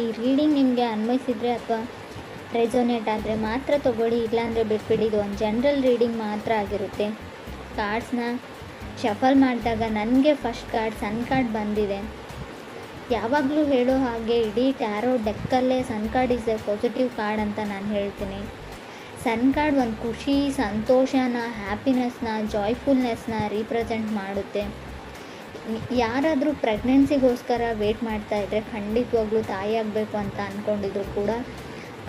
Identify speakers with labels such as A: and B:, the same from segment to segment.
A: ಈ ರೀಡಿಂಗ್ ನಿಮಗೆ ಅನ್ವಯಿಸಿದರೆ ಅಥವಾ ರೆಸೊನೇಟ್ ಆದರೆ ಮಾತ್ರ ತೊಗೊಳ್ಳಿ, ಇಲ್ಲಾಂದರೆ ಬಿಟ್ಬಿಡಿ. ಇದು ಒಂದು ಜನರಲ್ ರೀಡಿಂಗ್ ಮಾತ್ರ ಆಗಿರುತ್ತೆ. ಕಾರ್ಡ್ಸ್ನ ಶಫಲ್ ಮಾಡಿದಾಗ ನನಗೆ ಫಸ್ಟ್ ಕಾರ್ಡ್ ಸನ್ ಕಾರ್ಡ್ ಬಂದಿದೆ. ಯಾವಾಗಲೂ ಹೇಳೋ ಹಾಗೆ ಇಡೀ ಟ್ಯಾರೋ ಡೆಕ್ಕಲ್ಲೇ sun card is a positive card ಅಂತ ನಾನು ಹೇಳ್ತೀನಿ. ಸನ್ ಕಾರ್ಡ್ ಒಂದು ಖುಷಿ, ಸಂತೋಷನ, ಹ್ಯಾಪಿನೆಸ್ನ, ಜಾಯ್ಫುಲ್ನೆಸ್ನ ರೀಪ್ರೆಸೆಂಟ್ ಮಾಡುತ್ತೆ. ಯಾರಾದರೂ ಪ್ರೆಗ್ನೆನ್ಸಿಗೋಸ್ಕರ ವೇಟ್ ಮಾಡ್ತಾಯಿದ್ರೆ, ಖಂಡಿತವಾಗ್ಲೂ ತಾಯಿ ಆಗಬೇಕು ಅಂತ ಅಂದ್ಕೊಂಡಿದ್ರು ಕೂಡ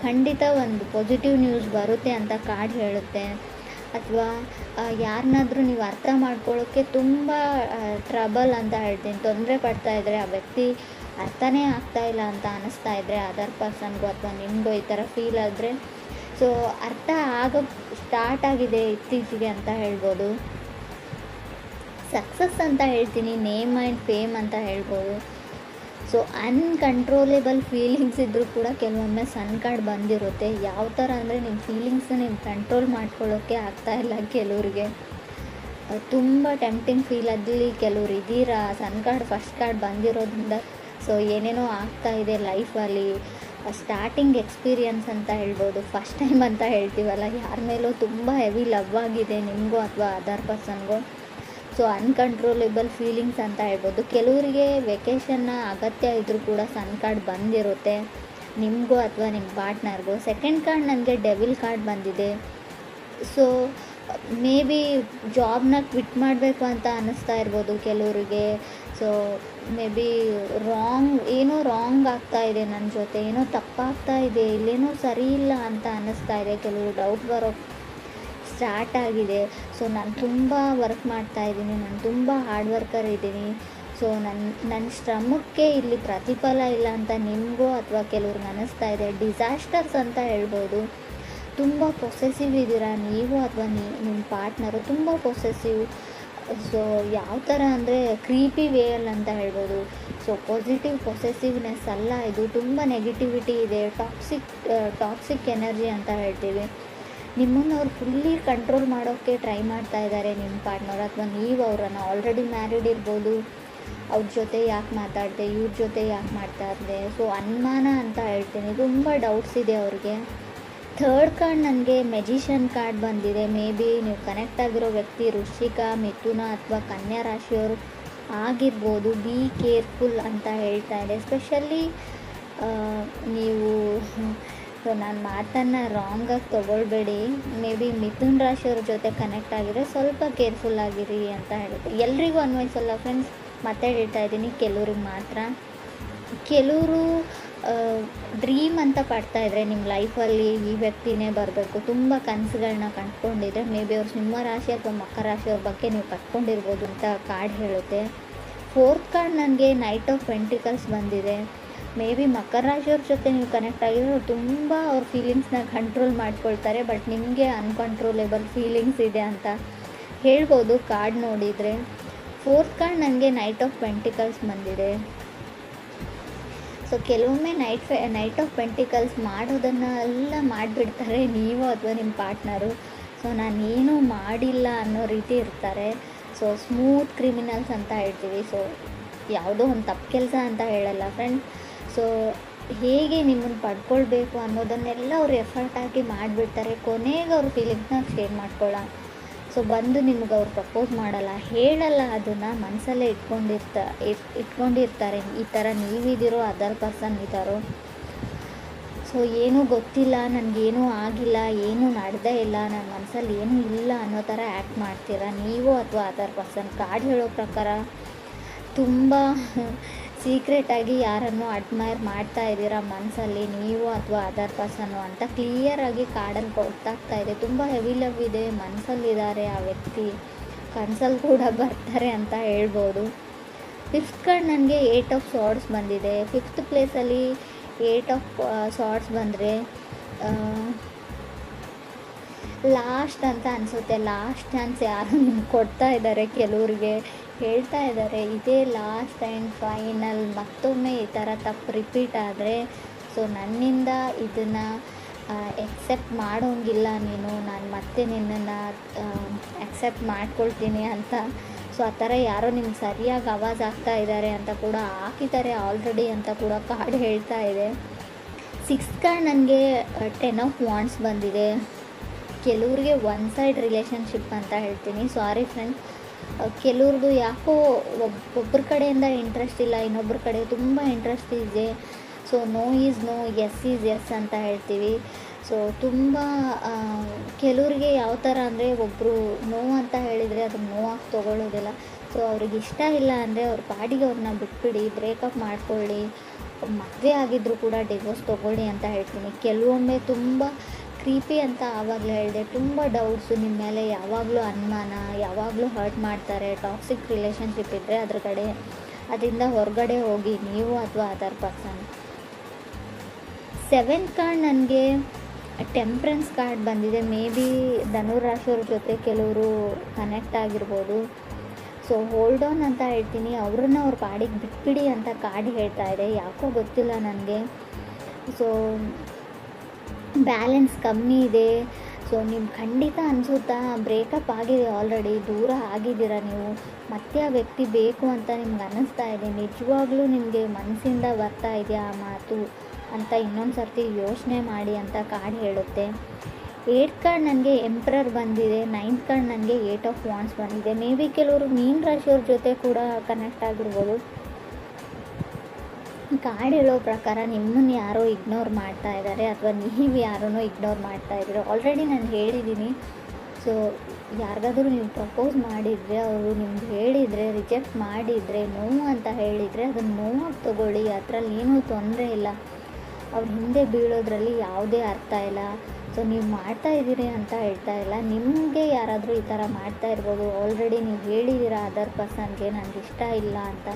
A: ಖಂಡಿತ ಒಂದು ಪಾಸಿಟಿವ್ ನ್ಯೂಸ್ ಬರುತ್ತೆ ಅಂತ ಕಾರ್ಡ್ ಹೇಳುತ್ತೆ. ಅಥವಾ ಯಾರನ್ನಾದರೂ ನೀವು ಅರ್ಥ ಮಾಡ್ಕೊಳ್ಳೋಕ್ಕೆ ತುಂಬ ಟ್ರಬಲ್ ಅಂತ ಹೇಳ್ತೀನಿ, ತೊಂದರೆ ಪಡ್ತಾಯಿದ್ರೆ, ಆ ವ್ಯಕ್ತಿ ಅರ್ಥನೇ ಆಗ್ತಾಯಿಲ್ಲ ಅಂತ ಅನ್ನಿಸ್ತಾ ಇದ್ದರೆ ಅದರ್ ಪರ್ಸನ್ಗೂ ಅಥವಾ ನಿಮಗೂ ಈ ಥರ ಫೀಲ್ ಆದರೆ, ಸೊ ಅರ್ಥ ಆಗೋ ಸ್ಟಾರ್ಟ್ ಆಗಿದೆ ಇತ್ತೀಚೆಗೆ ಅಂತ ಹೇಳ್ಬೋದು. ಸಕ್ಸಸ್ ಅಂತ ಹೇಳ್ತೀನಿ, ನೇಮ್ ಆ್ಯಂಡ್ ಫೇಮ್ ಅಂತ ಹೇಳ್ಬೋದು. ಸೊ ಅನ್ಕಂಟ್ರೋಲೇಬಲ್ ಫೀಲಿಂಗ್ಸ್ ಇದ್ದರೂ ಕೂಡ ಕೆಲವೊಮ್ಮೆ ಸನ್ ಕಾರ್ಡ್ ಬಂದಿರುತ್ತೆ. ಯಾವ ಥರ ಅಂದರೆ ನಿಮ್ಮ ಫೀಲಿಂಗ್ಸ್ನ ನೀವು ಕಂಟ್ರೋಲ್ ಮಾಡ್ಕೊಳ್ಳೋಕ್ಕೆ ಆಗ್ತಾಯಿಲ್ಲ ಕೆಲವ್ರಿಗೆ, ತುಂಬ ಟೆಂಪ್ಟಿಂಗ್ ಫೀಲಲ್ಲಿ ಕೆಲವ್ರು ಇದ್ದೀರಾ. ಸನ್ ಕಾರ್ಡ್ ಫಸ್ಟ್ ಕಾರ್ಡ್ ಬಂದಿರೋದ್ರಿಂದ ಸೊ ಏನೇನೋ ಆಗ್ತಾಯಿದೆ ಲೈಫಲ್ಲಿ. ಸ್ಟಾರ್ಟಿಂಗ್ ಎಕ್ಸ್ಪೀರಿಯನ್ಸ್ ಅಂತ ಹೇಳ್ಬೋದು, ಫಸ್ಟ್ ಟೈಮ್ ಅಂತ ಹೇಳ್ತೀವಲ್ಲ, ಯಾರ ಮೇಲೂ ತುಂಬ ಹೆವಿ ಲವ್ ಆಗಿದೆ ನಿಮಗೂ ಅಥವಾ ಅದರ್ ಪರ್ಸನ್ಗೂ. ಸೊ ಅನ್ಕಂಟ್ರೋಲೇಬಲ್ ಫೀಲಿಂಗ್ಸ್ ಅಂತ ಹೇಳ್ಬೋದು. ಕೆಲವರಿಗೆ ವೆಕೇಷನ್ನ ಅಗತ್ಯ ಇದ್ದರೂ ಕೂಡ ಸನ್ ಕಾರ್ಡ್ ಬಂದಿರುತ್ತೆ ನಿಮಗೂ ಅಥವಾ ನಿಮ್ಮ ಪಾರ್ಟ್ನರ್ಗೂ. ಸೆಕೆಂಡ್ ಕಾರ್ಡ್ ನನಗೆ ಡೆವಿಲ್ ಕಾರ್ಡ್ ಬಂದಿದೆ. ಸೊ ಮೇ ಬಿ ಜಾಬ್ನ ಕ್ವಿಟ್ ಮಾಡಬೇಕು ಅಂತ ಅನ್ನಿಸ್ತಾ ಇರ್ಬೋದು ಕೆಲವರಿಗೆ. ಸೊ ಮೇ ಬಿ ಏನೋ ರಾಂಗ್ ಆಗ್ತಾ ಇದೆ, ನನ್ನ ಜೊತೆ ಏನೋ ತಪ್ಪಾಗ್ತಾ ಇದೆ, ಇಲ್ಲೇನೋ ಸರಿ ಇಲ್ಲ ಅಂತ ಅನ್ನಿಸ್ತಾ ಇದೆ. ಕೆಲವರು ಡೌಟ್ ಬರೋಕ್ಕೆ ಸ್ಟಾರ್ಟ್ ಆಗಿದೆ. ಸೊ ನಾನು ತುಂಬ ವರ್ಕ್ ಮಾಡ್ತಾಯಿದ್ದೀನಿ, ನಾನು ತುಂಬ ಹಾರ್ಡ್ ವರ್ಕರ್ ಇದ್ದೀನಿ. ಸೊ ನನ್ನ ಶ್ರಮಕ್ಕೆ ಇಲ್ಲಿ ಪ್ರತಿಫಲ ಇಲ್ಲ ಅಂತ ನಿಮಗೂ ಅಥವಾ ಕೆಲವ್ರಿಗೆ ಅನ್ನಿಸ್ತಾ ಇದೆ. ಡಿಸಾಸ್ಟರ್ಸ್ ಅಂತ ಹೇಳ್ಬೋದು. ತುಂಬ ಪೊಸೆಸಿವ್ ಇದ್ದೀರಾ ನೀವು ಅಥವಾ ನಿಮ್ಮ ಪಾರ್ಟ್ನರು ತುಂಬ ಪೊಸೆಸಿವ್. ಸೊ ಯಾವ ಥರ ಅಂದರೆ ಕ್ರೀಪಿ ವೇಯಲ್ಲಿ ಅಂತ ಹೇಳ್ಬೋದು. ಸೊ ಪಾಸಿಟಿವ್ ಪೊಸೆಸಿವ್ನೆಸ್ ಅಲ್ಲ ಇದು, ತುಂಬ ನೆಗೆಟಿವಿಟಿ ಇದೆ, ಟಾಕ್ಸಿಕ್ ಎನರ್ಜಿ ಅಂತ ಹೇಳ್ತೀವಿ. ನಿಮ್ಮನ್ನು ಅವ್ರು ಫುಲ್ಲಿ ಕಂಟ್ರೋಲ್ ಮಾಡೋಕ್ಕೆ ಟ್ರೈ ಮಾಡ್ತಾ ಇದ್ದಾರೆ ನಿಮ್ಮ ಪಾರ್ಟ್ನರ್, ಅಥವಾ ನೀವು ಅವರನ್ನು ಆಲ್ರೆಡಿ ಮ್ಯಾರಿಡ್ ಇರ್ಬೋದು. ಅವ್ರ ಜೊತೆ ಯಾಕೆ ಮಾತಾಡಿದೆ, ಇವ್ರ ಜೊತೆ ಯಾಕೆ ಮಾಡ್ತಾಯಿದ್ದೆ. ಸೊ ಅನುಮಾನ ಅಂತ ಹೇಳ್ತೀನಿ, ತುಂಬ ಡೌಟ್ಸ್ ಇದೆ ಅವ್ರಿಗೆ. ಥರ್ಡ್ ಕಾರ್ಡ್ ನನಗೆ ಮೆಜಿಷಿಯನ್ ಕಾರ್ಡ್ ಬಂದಿದೆ. ಮೇ ಬಿ ನೀವು ಕನೆಕ್ಟ್ ಆಗಿರೋ ವ್ಯಕ್ತಿ ವೃಶ್ಚಿಕ, ಮಿಥುನ ಅಥವಾ ಕನ್ಯಾ ರಾಶಿಯವರು ಆಗಿರ್ಬೋದು. ಬಿ ಕೇರ್ಫುಲ್ ಅಂತ ಹೇಳ್ತಾ ಇದೆ. ಎಸ್ಪೆಷಲಿ ನೀವು ಸೊ ನಾನು ಮಾತನ್ನು ರಾಂಗಾಗಿ ತೊಗೊಳ್ಬೇಡಿ. ಮೇ ಬಿ ಮಿಥುನ್ ರಾಶಿಯವ್ರ ಜೊತೆ ಕನೆಕ್ಟ್ ಆಗಿದ್ರೆ ಸ್ವಲ್ಪ ಕೇರ್ಫುಲ್ ಆಗಿರಿ ಅಂತ ಹೇಳುತ್ತೆ. ಎಲ್ರಿಗೂ ಅನ್ವಯಿಸಲ್ಲ ಫ್ರೆಂಡ್ಸ್, ಮತ್ತೆ ಹೇಳ್ತಾ ಇದ್ದೀನಿ, ಕೆಲವ್ರಿಗೆ ಮಾತ್ರ. ಕೆಲವರು ಡ್ರೀಮ್ ಅಂತ ಪಡ್ತಾಯಿದ್ರೆ ನಿಮ್ಮ ಲೈಫಲ್ಲಿ ಈ ವ್ಯಕ್ತಿನೇ ಬರಬೇಕು, ತುಂಬ ಕನಸುಗಳನ್ನ ಕಂಡುಕೊಂಡಿದ್ರೆ ಮೇ ಬಿ ಅವ್ರು ಸಿಂಹ ರಾಶಿ ಅಥವಾ ಮಕರ ರಾಶಿಯವ್ರ ಬಗ್ಗೆ ನೀವು ಕಟ್ಕೊಂಡಿರ್ಬೋದು ಅಂತ ಕಾರ್ಡ್ ಹೇಳುತ್ತೆ. ಫೋರ್ತ್ ಕಾರ್ಡ್ ನನಗೆ ನೈಟ್ ಆಫ್ ಪೆಂಟಿಕಲ್ಸ್ ಬಂದಿದೆ. ಮೇ ಬಿ ಮಕರ ರಾಶಿಯವ್ರ ಜೊತೆ ನೀವು ಕನೆಕ್ಟ್ ಆಗಿದ್ರೆ ಅವ್ರು ತುಂಬ ಅವ್ರ ಫೀಲಿಂಗ್ಸ್ನ ಕಂಟ್ರೋಲ್ ಮಾಡ್ಕೊಳ್ತಾರೆ, ಬಟ್ ನಿಮಗೆ ಅನ್ಕಂಟ್ರೋಲೇಬಲ್ ಫೀಲಿಂಗ್ಸ್ ಇದೆ ಅಂತ ಹೇಳ್ಬೋದು ಕಾರ್ಡ್ ನೋಡಿದರೆ. ಫೋರ್ತ್ ಕಾರ್ಡ್ ನನಗೆ ನೈಟ್ ಆಫ್ ಪೆಂಟಿಕಲ್ಸ್ ಬಂದಿದೆ. ಸೊ ಕೆಲವೊಮ್ಮೆ ನೈಟ್ ಆಫ್ ಪೆಂಟಿಕಲ್ಸ್ ಮಾಡೋದನ್ನು ಎಲ್ಲ ಮಾಡಿಬಿಡ್ತಾರೆ ನೀವು ಅಥವಾ ನಿಮ್ಮ ಪಾರ್ಟ್ನರು. ಸೊ ನಾನೇನೂ ಮಾಡಿಲ್ಲ ಅನ್ನೋ ರೀತಿ ಇರ್ತಾರೆ. ಸೊ ಸ್ಮೂತ್ ಕ್ರಿಮಿನಲ್ಸ್ ಅಂತ ಹೇಳ್ತೀವಿ. ಸೊ ಯಾವುದೋ ಒಂದು ತಪ್ಪು ಕೆಲಸ ಅಂತ ಹೇಳಲ್ಲ ಫ್ರೆಂಡ್. ಸೊ ಹೇಗೆ ನಿಮ್ಮನ್ನು ಪಡ್ಕೊಳ್ಬೇಕು ಅನ್ನೋದನ್ನೆಲ್ಲ ಅವ್ರು ಎಫರ್ಟ್ ಹಾಕಿ ಮಾಡಿಬಿಡ್ತಾರೆ. ಕೊನೆಗೆ ಅವ್ರ ಫೀಲಿಂಗ್ಸ್ನ ಶೇರ್ ಮಾಡ್ಕೊಳ್ಳೋ. ಸೊ ಬಂದು ನಿಮ್ಗೆ ಅವ್ರು ಪ್ರಪೋಸ್ ಮಾಡಲ್ಲ, ಹೇಳಲ್ಲ, ಅದನ್ನು ಮನಸ್ಸಲ್ಲೇ ಇಟ್ಕೊಂಡಿರ್ತಾರೆ. ಈ ಥರ ನೀವಿದ್ದೀರೋ ಅದರ್ ಪರ್ಸನ್ ಇದ್ದಾರೋ. ಸೊ ಏನೂ ಗೊತ್ತಿಲ್ಲ, ನನಗೇನೂ ಆಗಿಲ್ಲ, ಏನೂ ನಡೆದೇ ಇಲ್ಲ, ನನ್ನ ಮನಸ್ಸಲ್ಲಿ ಏನೂ ಇಲ್ಲ ಅನ್ನೋ ಥರ ಆ್ಯಕ್ಟ್ ಮಾಡ್ತೀರಾ ನೀವು ಅಥವಾ ಅದರ್ ಪರ್ಸನ್. ಕಾರ್ಡ್ ಹೇಳೋ ಪ್ರಕಾರ ತುಂಬ ಸೀಕ್ರೆಟಾಗಿ ಯಾರನ್ನು ಅಡ್ಮೈರ್ ಮಾಡ್ತಾ ಇದ್ದೀರಾ ಮನಸ್ಸಲ್ಲಿ ನೀವು ಅಥವಾ ಅದರ್ ಪರ್ಸನ್ನು ಅಂತ ಕ್ಲಿಯರಾಗಿ ಕಾರ್ಡಲ್ಲಿ ಗೊತ್ತಾಗ್ತಾ ಇದೆ. ತುಂಬ ಹೆವಿ ಲವ್ ಇದೆ, ಮನಸ್ಸಲ್ಲಿದ್ದಾರೆ ಆ ವ್ಯಕ್ತಿ, ಕನಸಲ್ಲಿ ಕೂಡ ಬರ್ತಾರೆ ಅಂತ ಹೇಳ್ಬೋದು. ಫಿಫ್ತ್ ಕಾರ್ಡ್ ನನಗೆ 8 ಆಫ್ ಸಾರ್ಡ್ಸ್ ಬಂದಿದೆ. ಫಿಫ್ತ್ ಪ್ಲೇಸಲ್ಲಿ 8 ಆಫ್ ಸಾರ್ಡ್ಸ್ ಬಂದರೆ ಲಾಸ್ಟ್ ಅಂತ ಅನಿಸುತ್ತೆ. ಲಾಸ್ಟ್ ಚಾನ್ಸ್ ಯಾರು ನಿಮ್ಗೆ ಕೊಡ್ತಾ ಇದ್ದಾರೆ, ಕೆಲವ್ರಿಗೆ ಹೇಳ್ತಾ ಇದ್ದಾರೆ ಇದೇ ಲಾಸ್ಟ್ ಆ್ಯಂಡ್ ಫೈನಲ್. ಮತ್ತೊಮ್ಮೆ ಈ ಥರ ತಪ್ಪು ರಿಪೀಟ್ ಆದರೆ ಸೊ ನನ್ನಿಂದ ಇದನ್ನು ಎಕ್ಸೆಪ್ಟ್ ಮಾಡೋಂಗಿಲ್ಲ ನೀನು, ನಾನು ಮತ್ತೆ ನಿನ್ನನ್ನು ಅಕ್ಸೆಪ್ಟ್ ಮಾಡ್ಕೊಳ್ತೀನಿ ಅಂತ. ಸೊ ಆ ಥರ ಯಾರೋ ನಿಮ್ಗೆ ಸರಿಯಾಗಿ ಆವಾಜ್ ಆಗ್ತಾ ಇದ್ದಾರೆ ಅಂತ ಕೂಡ ಹಾಕಿದ್ದಾರೆ ಆಲ್ರೆಡಿ ಅಂತ ಕೂಡ ಕಾರ್ಡ್ ಹೇಳ್ತಾ ಇದೆ. 6th ಕಾರ್ಡ್ ನನಗೆ 10 ಆಫ್ ವಾಂಡ್ಸ್ ಬಂದಿದೆ. ಕೆಲವ್ರಿಗೆ ಒನ್ ಸೈಡ್ ರಿಲೇಷನ್ಶಿಪ್ ಅಂತ ಹೇಳ್ತೀನಿ. ಸಾರಿ ಫ್ರೆಂಡ್ಸ್, ಕೆಲವ್ರದ್ದು ಯಾಕೋ ಒಬ್ಬರ ಕಡೆಯಿಂದ ಇಂಟ್ರೆಸ್ಟ್ ಇಲ್ಲ, ಇನ್ನೊಬ್ಬರ ಕಡೆ ತುಂಬ ಇಂಟ್ರೆಸ್ಟ್ ಇದೆ. So no is no, yes is yes ಅಂತ ಹೇಳ್ತೀವಿ. ಸೊ ತುಂಬ ಕೆಲವ್ರಿಗೆ ಯಾವ ಥರ ಅಂದರೆ ಒಬ್ಬರು ನೋ ಅಂತ ಹೇಳಿದರೆ ಅದನ್ನು ನೋ ಆಗಿ ತೊಗೊಳ್ಳೋದಿಲ್ಲ. ಸೊ ಅವ್ರಿಗೆ ಇಷ್ಟ ಇಲ್ಲ ಅಂದರೆ ಅವ್ರ ಪಾಡಿಗೆ ಅವ್ರನ್ನ ಬಿಟ್ಬಿಡಿ, ಬ್ರೇಕಪ್ ಮಾಡ್ಕೊಳ್ಳಿ, ಮದುವೆ ಆಗಿದ್ದರೂ ಕೂಡ ಡಿವೋರ್ಸ್ ತೊಗೊಳ್ಳಿ ಅಂತ ಹೇಳ್ತೀನಿ. ಕೆಲವೊಮ್ಮೆ ತುಂಬ ಕ್ರೀಪಿ ಅಂತ ಆವಾಗಲೇ ಹೇಳಿದೆ, ತುಂಬ ಡೌಟ್ಸು ನಿಮ್ಮ ಮೇಲೆ ಯಾವಾಗಲೂ ಅನುಮಾನ, ಯಾವಾಗಲೂ ಹರ್ಟ್ ಮಾಡ್ತಾರೆ. ಟಾಕ್ಸಿಕ್ ರಿಲೇಷನ್ಶಿಪ್ ಇದ್ದರೆ ಅದ್ರ ಕಡೆ ಅದರಿಂದ ಹೊರಗಡೆ ಹೋಗಿ ನೀವು ಅಥವಾ ಅದರ್ ಪರ್ಸನ್. 7th ಕಾರ್ಡ್ ನನಗೆ ಟೆಂಪ್ರೆನ್ಸ್ ಕಾರ್ಡ್ ಬಂದಿದೆ. ಮೇ ಬಿ ಧನುರಾಶಿಯವ್ರ ಜೊತೆ ಕೆಲವರು ಕನೆಕ್ಟ್ ಆಗಿರ್ಬೋದು. ಸೊ ಹೋಲ್ಡ್ ಆನ್ ಅಂತ ಹೇಳ್ತೀನಿ, ಅವ್ರನ್ನ ಅವ್ರ ಪಾಡಿಗೆ ಬಿಟ್ಬಿಡಿ ಅಂತ ಕಾರ್ಡ್ ಹೇಳ್ತಾ ಇದೆ. ಯಾಕೋ ಗೊತ್ತಿಲ್ಲ ನನಗೆ. ಸೊ ಬ್ಯಾಲೆನ್ಸ್ ಕಮ್ಮಿ ಇದೆ. ಸೊ ನಿಮ್ಗೆ ಖಂಡಿತ ಅನಿಸುತ್ತಾ ಬ್ರೇಕಪ್ ಆಗಿದೆ, ಆಲ್ರೆಡಿ ದೂರ ಆಗಿದ್ದೀರಾ ನೀವು, ಮತ್ತೆ ಆ ವ್ಯಕ್ತಿ ಬೇಕು ಅಂತ ನಿಮ್ಗೆ ಅನ್ನಿಸ್ತಾ ಇದೆ, ನಿಜವಾಗ್ಲೂ ನಿಮಗೆ ಮನಸ್ಸಿಂದ ಬರ್ತಾ ಇದೆಯಾ ಆ ಮಾತು ಅಂತ ಇನ್ನೊಂದು ಸರ್ತಿ ಯೋಚನೆ ಮಾಡಿ ಅಂತ ಕಾರ್ಡ್ ಹೇಳುತ್ತೆ. 8th ಕಾರ್ಡ್ ನನಗೆ ಎಂಪ್ರರ್ ಬಂದಿದೆ. 9th ಕಾರ್ಡ್ ನನಗೆ 8 ಆಫ್ ವಾಂಡ್ಸ್ ಬಂದಿದೆ. ಮೇ ಬಿ ಕೆಲವರು ಮೀನ ರಾಶಿಯವ್ರ ಜೊತೆ ಕೂಡ ಕನೆಕ್ಟ್ ಆಗಿರ್ಬೋದು. ಕಾರ್ಡ್ ಹೇಳೋ ಪ್ರಕಾರ ನಿಮ್ಮನ್ನು ಯಾರೋ ಇಗ್ನೋರ್ ಮಾಡ್ತಾ ಇದ್ದಾರೆ ಅಥವಾ ನೀವು ಯಾರನ್ನೋ ಇಗ್ನೋರ್ ಮಾಡ್ತಾ ಇದ್ದೀರೋ. ಆಲ್ರೆಡಿ ನಾನು ಹೇಳಿದ್ದೀನಿ. ಸೊ ಯಾರಿಗಾದ್ರೂ ನೀವು ಪ್ರಪೋಸ್ ಮಾಡಿದರೆ, ಅವರು ನಿಮ್ಗೆ ಹೇಳಿದರೆ, ರಿಜೆಕ್ಟ್ ಮಾಡಿದರೆ, ನೋವು ಅಂತ ಹೇಳಿದರೆ ಅದನ್ನು ನೋವಾಗಿ ತೊಗೊಳ್ಳಿ, ಅದರಲ್ಲಿ ಏನೂ ತೊಂದರೆ ಇಲ್ಲ. ಅವ್ರ ಹಿಂದೆ ಬೀಳೋದ್ರಲ್ಲಿ ಯಾವುದೇ ಅರ್ಥ ಇಲ್ಲ. ಸೊ ನೀವು ಮಾಡ್ತಾ ಇದ್ದೀರಿ ಅಂತ ಹೇಳ್ತಾ ಇಲ್ಲ, ನಿಮಗೆ ಯಾರಾದರೂ ಈ ಥರ ಮಾಡ್ತಾ ಇರ್ಬೋದು. ಆಲ್ರೆಡಿ ನೀವು ಹೇಳಿದ್ದೀರಾ ಅದರ್ ಪರ್ಸನ್ಗೆ ನನಗೆ ಇಷ್ಟ ಇಲ್ಲ ಅಂತ.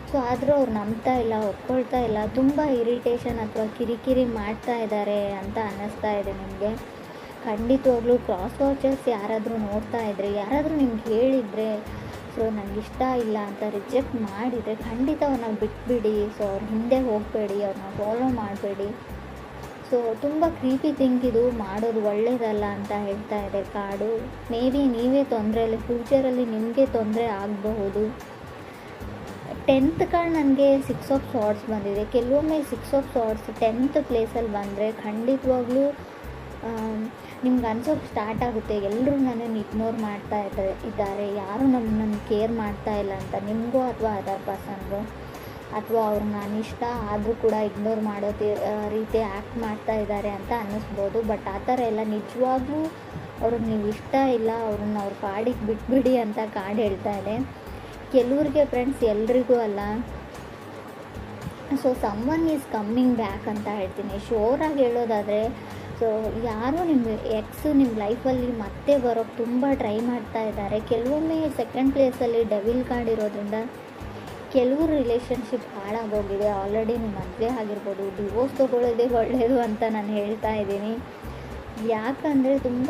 A: ಸೊ ಆದರೂ ಅವ್ರು ನಂಬ್ತಾ ಇಲ್ಲ, ಒಪ್ಕೊಳ್ತಾ ಇಲ್ಲ, ತುಂಬ ಇರಿಟೇಷನ್ ಅಥವಾ ಕಿರಿಕಿರಿ ಮಾಡ್ತಾ ಇದ್ದಾರೆ ಅಂತ ಅನ್ನಿಸ್ತಾ ಇದೆ ನಿಮಗೆ. ಖಂಡಿತವಾಗ್ಲೂ ಕ್ರಾಸ್ ವಾಚರ್ಸ್ ಯಾರಾದರೂ ನೋಡ್ತಾ ಇದ್ದರೆ, ಯಾರಾದರೂ ನಿಮ್ಗೆ ಹೇಳಿದರೆ ಸೊ ನನಗಿಷ್ಟ ಇಲ್ಲ ಅಂತ ರಿಜೆಕ್ಟ್ ಮಾಡಿದರೆ ಖಂಡಿತ ಅವ್ರನ್ನ ಬಿಟ್ಬಿಡಿ. ಸೊ ಅವ್ರ ಹಿಂದೆ ಹೋಗಬೇಡಿ, ಅವ್ರನ್ನ ಫಾಲೋ ಮಾಡಬೇಡಿ. ಸೊ ತುಂಬ ಕ್ರೀಪಿ ಥಿಂಕ್ ಇದು ಮಾಡೋದು ಒಳ್ಳೆಯದಲ್ಲ ಅಂತ ಹೇಳ್ತಾ ಇದೆ ಕಾರ್ಡು. ಮೇ ಬಿ ನೀವೇ ತೊಂದರೆಯಲ್ಲಿ ಫ್ಯೂಚರಲ್ಲಿ ನಿಮಗೆ ತೊಂದರೆ ಆಗಬಹುದು. 10th ಕಾರ್ಡ್ ನನಗೆ 6 ಆಫ್ ಸಾರ್ಡ್ಸ್ ಬಂದಿದೆ. ಕೆಲವೊಮ್ಮೆ 6 ಆಫ್ ಸಾರ್ಡ್ಸ್ 10th ಪ್ಲೇಸಲ್ಲಿ ಬಂದರೆ ಖಂಡಿತವಾಗ್ಲೂ ನಿಮ್ಗೆ ಅನ್ಸೋಕ್ಕೆ ಸ್ಟಾರ್ಟ್ ಆಗುತ್ತೆ, ಎಲ್ಲರೂ ನನ್ನನ್ನು ಇಗ್ನೋರ್ ಮಾಡ್ತಾ ಇದ್ದಾರೆ, ಯಾರೂ ನನ್ನನ್ನು ಕೇರ್ ಮಾಡ್ತಾ ಇಲ್ಲ ಅಂತ. ನಿಮಗೂ ಅಥವಾ ಅದರ್ ಪರ್ಸನ್ಗೂ, ಅಥವಾ ಅವ್ರು ನಾನು ಇಷ್ಟ ಆದರೂ ಕೂಡ ಇಗ್ನೋರ್ ಮಾಡೋ ರೀತಿ ಆ್ಯಕ್ಟ್ ಮಾಡ್ತಾ ಇದ್ದಾರೆ ಅಂತ ಅನ್ನಿಸ್ಬೋದು. ಬಟ್ ಆ ಥರ ಎಲ್ಲ ನಿಜವಾಗ್ಲೂ ಅವ್ರಿಗೆ ನೀವು ಇಷ್ಟ ಇಲ್ಲ, ಅವ್ರನ್ನ ಅವ್ರ ಪಾಡಿಗೆ ಬಿಟ್ಬಿಡಿ ಅಂತ ಕಾರ್ಡ್ ಹೇಳ್ತಾ ಇದೆ. ಕೆಲವ್ರಿಗೆ ಫ್ರೆಂಡ್ಸ್, ಎಲ್ರಿಗೂ ಅಲ್ಲ. So someone is coming back ಅಂತ ಹೇಳ್ತೀನಿ. ಶೋರಾಗಿ ಹೇಳೋದಾದರೆ, ಸೊ ಯಾರೋ ನಿಮ್ಮ ಎಕ್ಸು ನಿಮ್ಮ ಲೈಫಲ್ಲಿ ಮತ್ತೆ ಬರೋಕ್ಕೆ ತುಂಬ ಟ್ರೈ ಮಾಡ್ತಾ ಇದ್ದಾರೆ. ಕೆಲವೊಮ್ಮೆ 2nd ಪ್ಲೇಸಲ್ಲಿ ಡೆವಿಲ್ ಕಾರ್ಡ್ ಇರೋದ್ರಿಂದ ಕೆಲವರು ರಿಲೇಷನ್ಶಿಪ್ ಹಾಳಾಗೋಗಿದೆ. ಆಲ್ರೆಡಿ ನಿಮ್ಮ ಮದುವೆ ಆಗಿರ್ಬೋದು, ಡಿವೋರ್ಸ್ ತೊಗೊಳ್ಳೋದೇ ಒಳ್ಳೆಯದು ಅಂತ ನಾನು ಹೇಳ್ತಾ ಇದ್ದೀನಿ. ಯಾಕಂದರೆ ತುಂಬ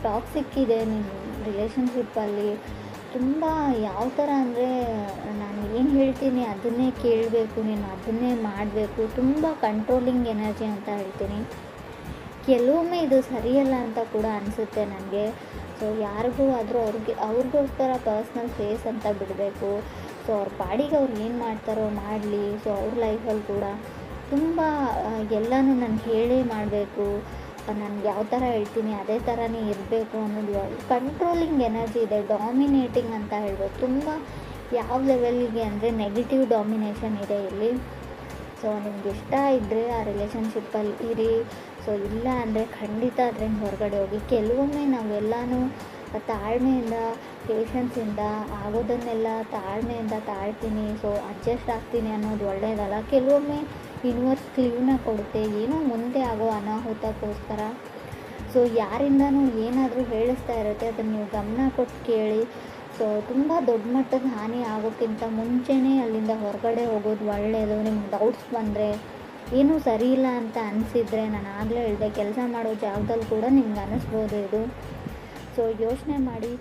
A: ಟಾಕ್ಸಿಕ್ ಇದೆ ನಿಮ್ಮ ರಿಲೇಷನ್ಶಿಪ್ಪಲ್ಲಿ. ತುಂಬ ಯಾವ ಥರ ಅಂದರೆ, ನಾನು ಏನು ಹೇಳ್ತೀನಿ ಅದನ್ನೇ ಕೇಳಬೇಕು, ನೀನು ಅದನ್ನೇ ಮಾಡಬೇಕು, ತುಂಬ ಕಂಟ್ರೋಲಿಂಗ್ ಎನರ್ಜಿ ಅಂತ ಹೇಳ್ತೀನಿ. ಕೆಲವೊಮ್ಮೆ ಇದು ಸರಿಯಲ್ಲ ಅಂತ ಕೂಡ ಅನಿಸುತ್ತೆ ನನಗೆ. ಸೊ ಯಾರಿಗೂ ಆದರೂ ಅವ್ರಿಗೋಸ್ಕರ ಪರ್ಸ್ನಲ್ ಸ್ಪೇಸ್ ಅಂತ ಬಿಡಬೇಕು. ಸೊ ಅವ್ರ ಪಾಡಿಗೆ ಅವ್ರು ಏನು ಮಾಡ್ತಾರೋ ಮಾಡಲಿ. ಸೊ ಅವ್ರ ಲೈಫಲ್ಲಿ ಕೂಡ ತುಂಬ ಎಲ್ಲನೂ ನನಗೆ ಹೇಳೇ ಮಾಡಬೇಕು, ನನಗೆ ಯಾವ ಥರ ಹೇಳ್ತೀನಿ ಅದೇ ಥರನೇ ಇರಬೇಕು ಅನ್ನೋದು ಕಂಟ್ರೋಲಿಂಗ್ ಎನರ್ಜಿ ಇದೆ. ಡಾಮಿನೇಟಿಂಗ್ ಅಂತ ಹೇಳ್ಬೋದು. ತುಂಬ ಯಾವ ಲೆವೆಲ್ಗೆ ಅಂದರೆ ನೆಗೆಟಿವ್ ಡಾಮಿನೇಷನ್ ಇದೆ ಇಲ್ಲಿ. ಸೊ ನಿಮ್ಗೆ ಇಷ್ಟ ಇದ್ದರೆ ಆ ರಿಲೇಷನ್ಶಿಪ್ಪಲ್ಲಿ ಇರಿ. ಸೊ ಇಲ್ಲ ಅಂದರೆ ಖಂಡಿತ ಅದರಿಂದ ಹೊರಗಡೆ ಹೋಗಿ. ಕೆಲವೊಮ್ಮೆ ನಾವೆಲ್ಲನೂ ತಾಳ್ಮೆಯಿಂದ, ಪೇಷನ್ಸಿಂದ ಆಗೋದನ್ನೆಲ್ಲ ತಾಳ್ಮೆಯಿಂದ ತಾಳ್ತೀನಿ, ಸೊ ಅಡ್ಜಸ್ಟ್ ಆಗ್ತೀನಿ ಅನ್ನೋದು ಒಳ್ಳೆಯದಲ್ಲ. ಕೆಲವೊಮ್ಮೆ ಯೂನಿವರ್ಸ್ ಕ್ಲೀವ್ನ ಕೊಡುತ್ತೆ, ಏನೋ ಮುಂದೆ ಆಗೋ ಅನಾಹುತಕ್ಕೋಸ್ಕರ. ಸೊ ಯಾರಿಂದನೂ ಏನಾದರೂ ಹೇಳಿಸ್ತಾ ಇರುತ್ತೆ, ಅದನ್ನು ನೀವು ಗಮನ ಕೊಟ್ಟು ಕೇಳಿ. ಸೊ ತುಂಬ ದೊಡ್ಡ ಮಟ್ಟದ ಹಾನಿ ಆಗೋಕ್ಕಿಂತ ಮುಂಚೆನೇ ಅಲ್ಲಿಂದ ಹೊರಗಡೆ ಹೋಗೋದು ಒಳ್ಳೆಯದು. ನಿಮ್ಗೆ ಡೌಟ್ಸ್ ಬಂದರೆ, ಏನೂ ಸರಿ ಇಲ್ಲ ಅಂತ ಅನಿಸಿದರೆ, ನಾನು ಆಗಲೇ ಹೇಳಿದೆ ಕೆಲಸ ಮಾಡೋ ಜಾಗದಲ್ಲಿ ಕೂಡ ನಿಮ್ಗೆ ಅನ್ನಿಸ್ಬೋದು ಇದು. ಸೊ ಯೋಚನೆ ಮಾಡಿ.